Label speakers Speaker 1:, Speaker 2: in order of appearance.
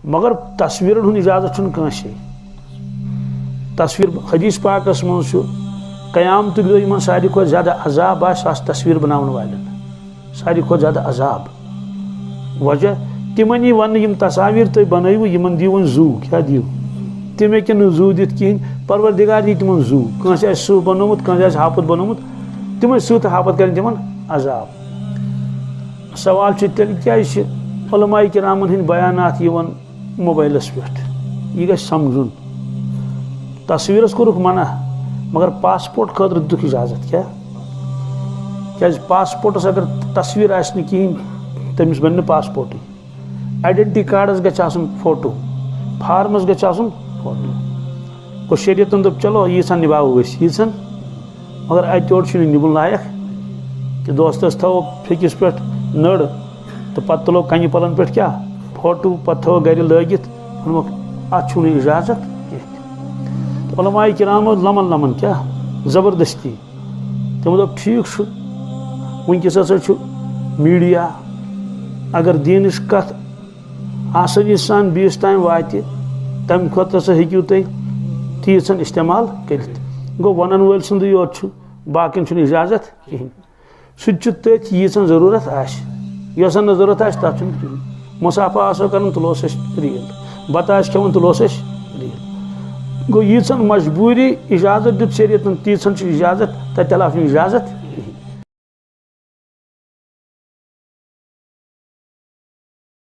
Speaker 1: مگر تصویرن ہن اجازت چھن کانسے تصویر حدیث پاکس من قیامت دۄہ یمن ساروی کھۄتہٕ زیادہ عذاب آسہِ تصویر بناون والٮ۪ن ساروی کھۄتہٕ زیادہ عذاب وجہ تمن یی وننہٕ یم تصاویر تُہۍ بنٲیِو یمن دیو وۄنۍ زو کیٛاہ دیو تم ہیٚکن نہٕ زو دِتھ کِہیٖنۍ پروردگار دی تمن زو کٲنٛسہِ آسہِ سٕہہ بنومُت کٲنٛسہِ آسہِ ہاپت بنومُت تمے سٕہہ تہٕ ہاپت کرن تمن عذاب سوال چھُ تیٚلہِ کیٛازِ چھِ علماء کرامن ہٕنٛدۍ بیانات یِوان موبائلس پٮ۪ٹھ یہ گژھِ سمجھُن تصویرس کوٚرُکھ منع مگر پاسپورٹ خٲطرٕ دِتُکھ اجازت کیٛازِ پاسپورٹس اگر تصویر آسہِ نہٕ کِہیٖنۍ تٔمِس بنہِ نہٕ پاسپورٹٕے آیڈنٹی کارڈس گژھِ آسُن فوٹو فارمس گژھِ آسُن فوٹو گوٚو شریعتن دوٚپ چلو ییٖژھن نِباوو أسۍ ییٖژھن مگر اتہِ یورٕ چھُنہٕ نِبُن لایق کہ دوستس تھاوو پھیٚکِس پٮ۪ٹھ نٔر تہٕ پتہٕ تُلو کنہِ پلن پٮ۪ٹھ کیٛاہ فوٹو پتہٕ تھاوو گرِ لٲگِتھ ووٚنمکھ اتھ چھُنہٕ اجازت کینٛہہ تہٕ علماء کرامو لمن کیٛاہ زبردستی تِمو دوٚپ ٹھیٖک چھُ وٕنکٮ۪س ہسا چھُ میٖڈیا اگر دیٖنٕچ کتھ آسٲنی سان بیٚیِس تام واتہِ تمہِ کھۄتہٕ ہسا ہیٚکِو تُہۍ تیٖژن استعمال کٔرِتھ گوٚو ونن وٲلۍ سُنٛدُے یوت چھُ باقین چھُنہٕ اجازت کِہیٖنۍ سُہ تہِ چھُ تٔتھۍ ییٖژن ضروٗرت آسہِ یۄسن نہٕ ضروٗرت آسہِ تتھ چھُنہٕ کِہیٖنۍ مُسافہ آسو کران تُلوس أسۍ ریٖل بتہٕ آسہِ کھٮ۪وان تُلوس أسۍ ریٖل گوٚو ییٖژن مجبوٗری اجازت دیُت شریعتن تیٖژن چھُ اجازت تتہِ علاوٕ چھُنہٕ اجازت